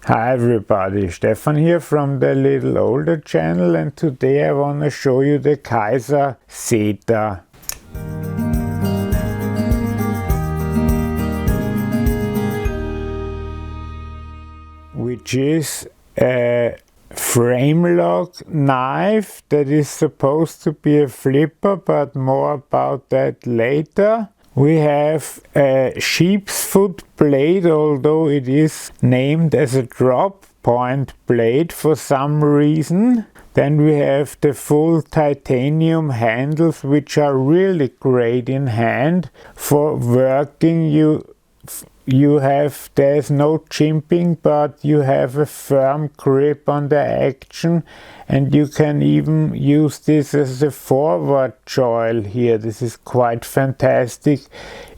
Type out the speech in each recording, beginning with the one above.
Hi everybody, Stefan here from the Alittleolder channel, and today I want to show you the Kizer Theta. Which is a frame lock knife that is supposed to be a flipper, but more about that later. We have a sheep's foot blade, although it is named as a drop point blade for some reason. Then we have the full titanium handles, which are really great in hand for working. There's no jimping, but you have a firm grip on the action, and you can even use this as a forward choil here. This is quite fantastic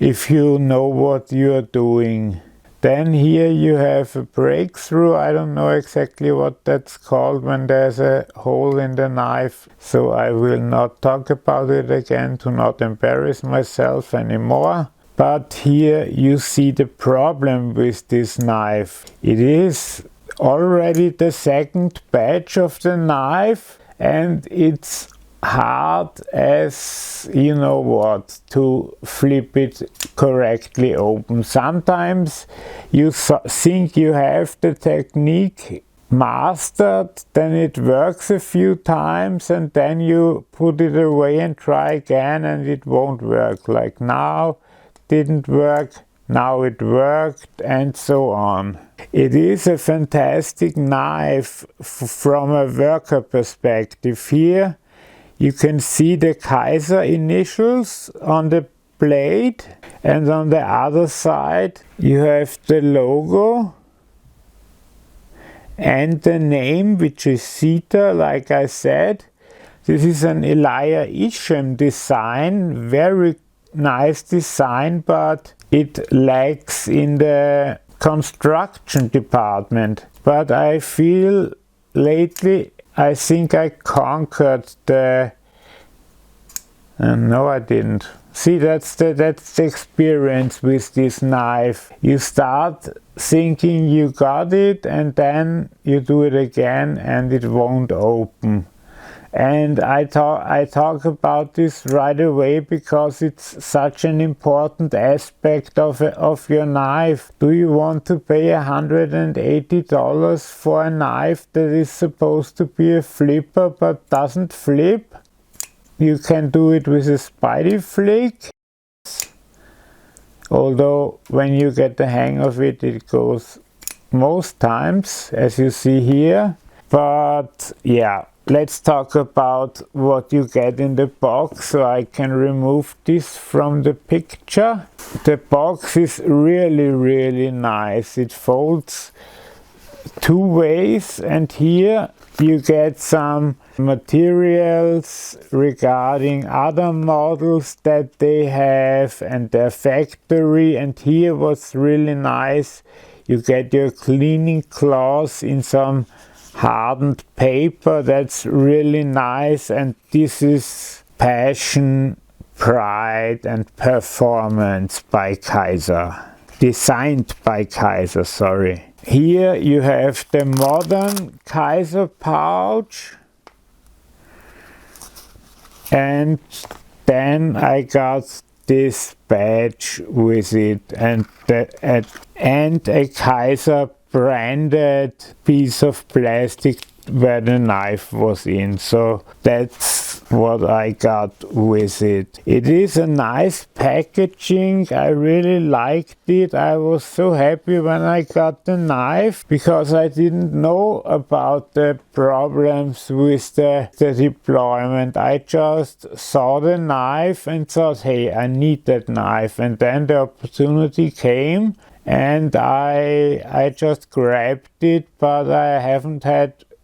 if you know what you are doing. Then here you have a breakthrough. I don't know exactly what that's called when there's a hole in the knife, so I will not talk about it again to not embarrass myself anymore. But here you see the problem with this knife. It is already the second batch of the knife, and it's hard as you know what to flip it correctly open. Sometimes you think you have the technique mastered, then it works a few times, and then you put it away and try again and it won't work. Like now didn't work, now it worked, and so on. It is a fantastic knife from a worker perspective. Here you can see the Kizer initials on the blade, and on the other side you have the logo and the name, which is Theta, like I said. This is an Elijah Isham design, very nice design, but it lacks in the construction department. But I feel lately I think I conquered the no, I didn't. See, that's the experience with this knife. You start thinking you got it, and then you do it again and it won't open. And I talk about this right away because it's such an important aspect of your knife. Do you want to pay $180 for a knife that is supposed to be a flipper but doesn't flip? You can do it with a spidey flick, although when you get the hang of it, it goes most times, as you see here. But yeah, let's talk about what you get in the box, so I can remove this from the picture. The box is really nice. It folds two ways, and here you get some materials regarding other models that they have and their factory. And here what's really nice, you get your cleaning cloths in some hardened paper. That's really nice, and this is passion, pride and performance by Kizer. Designed by Kizer, sorry. Here you have the modern Kizer pouch, and then I got this badge with it, and a Kizer branded piece of plastic where the knife was in. So that's what I got with it. It is a nice packaging. I really liked it. I was so happy when I got the knife because I didn't know about the problems with the deployment. I just saw the knife and thought, hey, I need that knife, and then the opportunity came and I just grabbed it. But I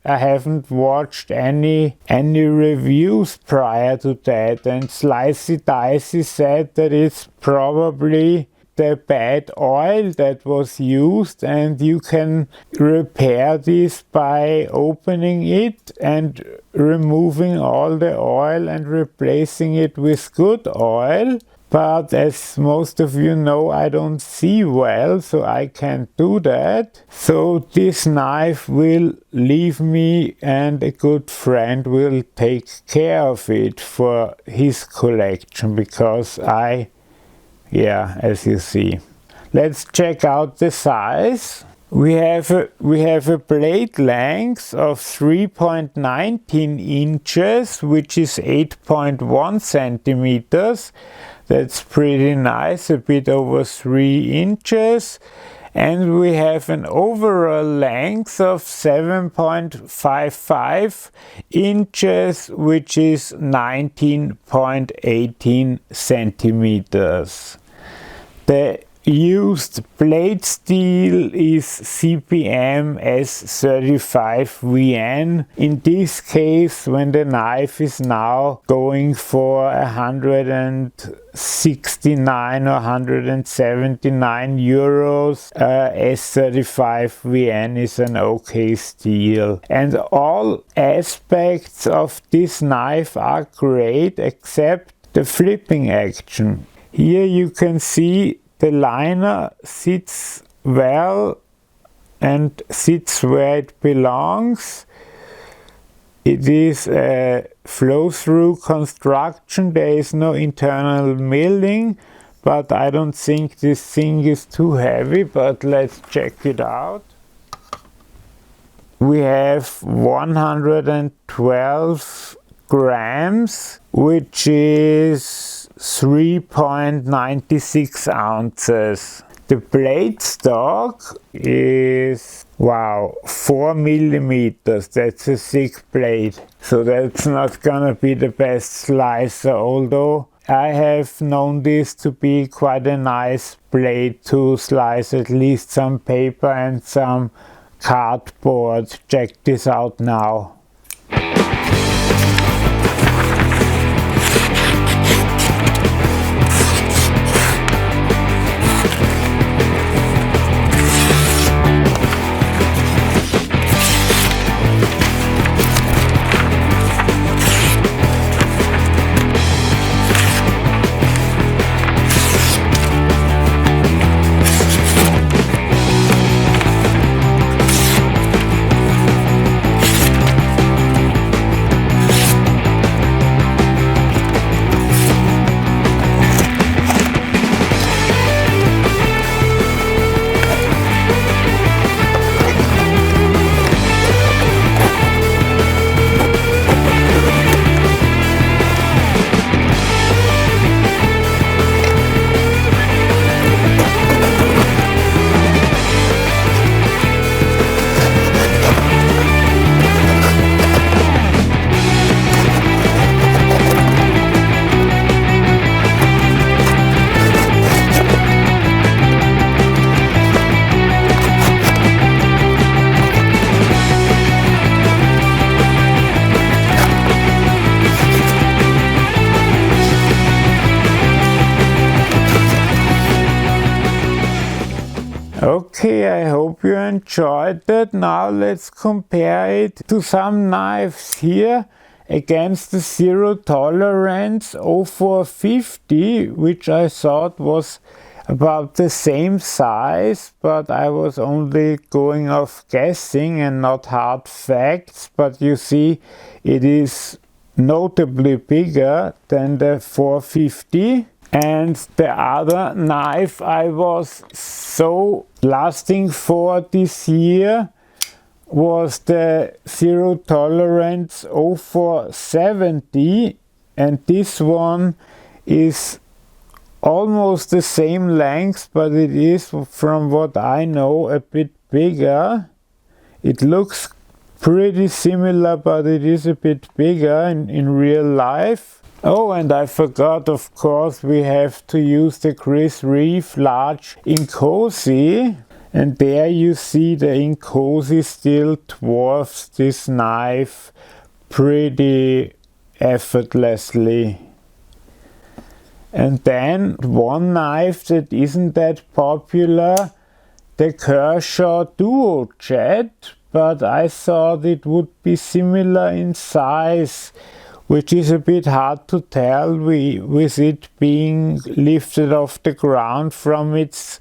haven't watched any reviews prior to that, and Slicey Dicey said that it's probably the bad oil that was used, and you can repair this by opening it and removing all the oil and replacing it with good oil. but as most of you know, I don't see well, so I can't do that. So this knife will leave me, and a good friend will take care of it for his collection, because as you see. Let's check out the size. We have a blade length of 3.19 inches, which is 8.1 centimeters. That's pretty nice, a bit over 3 inches. And we have an overall length of 7.55 inches, which is 19.18 centimeters. The used blade steel is CPM S35VN. In this case, when the knife is now going for 169 or 179 euros, S35VN is an okay steel. And all aspects of this knife are great except the flipping action. Here you can see the liner sits well and sits where it belongs. It is a flow-through construction. There is no internal milling, but I don't think this thing is too heavy, but let's check it out. We have 112 grams, which is 3.96 ounces. The blade stock is, 4 millimeters. That's a thick blade. So that's not gonna be the best slicer, although I have known this to be quite a nice blade to slice at least some paper and some cardboard. Check this out now. Okay, I hope you enjoyed that. Now let's compare it to some knives here against the Zero Tolerance 0450, which I thought was about the same size, but I was only going off guessing and not hard facts. But you see, it is notably bigger than the 450. And the other knife I was so lasting for this year was the Zero Tolerance 0470, and this one is almost the same length, but it is, from what I know, a bit bigger. It looks pretty similar, but it is a bit bigger in real life. Oh, and I forgot, of course, we have to use the Chris Reeve large Inkosi. And there you see the Inkosi still dwarfs this knife pretty effortlessly. And then one knife that isn't that popular, the Kershaw Duo Jet, but I thought it would be similar in size which is a bit hard to tell with it being lifted off the ground from its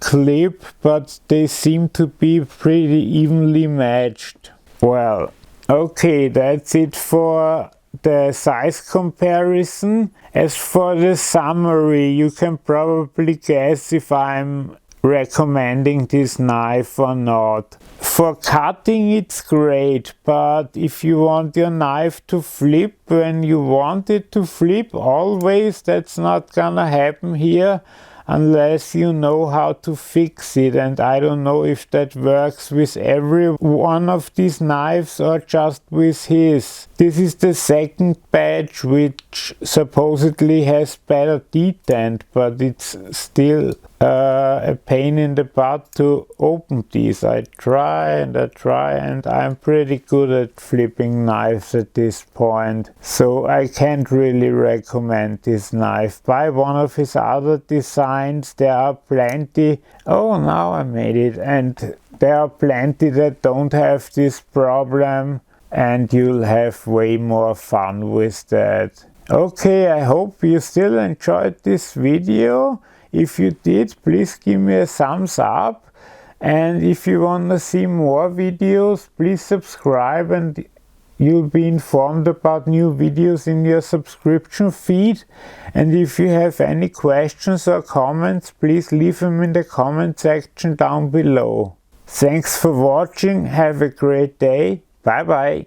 clip, but they seem to be pretty evenly matched. Well, okay, that's it for the size comparison. As for the summary, you can probably guess if I'm recommending this knife or not. For cutting it's great, but if you want your knife to flip when you want it to flip always, that's not gonna happen here unless you know how to fix it, and I don't know if that works with every one of these knives or just with his. This is the second batch, which supposedly has better detent, but it's still a pain in the butt to open these. I try and I'm pretty good at flipping knives at this point, so I can't really recommend this knife. Buy one of his other designs. There are plenty. Oh, now I made it. And there are plenty that don't have this problem, and you'll have way more fun with that. Okay, I hope you still enjoyed this video. If you did, please give me a thumbs up, and if you want to see more videos, please subscribe and you'll be informed about new videos in your subscription feed. And if you have any questions or comments, please leave them in the comment section down below. Thanks for watching, have a great day, bye bye.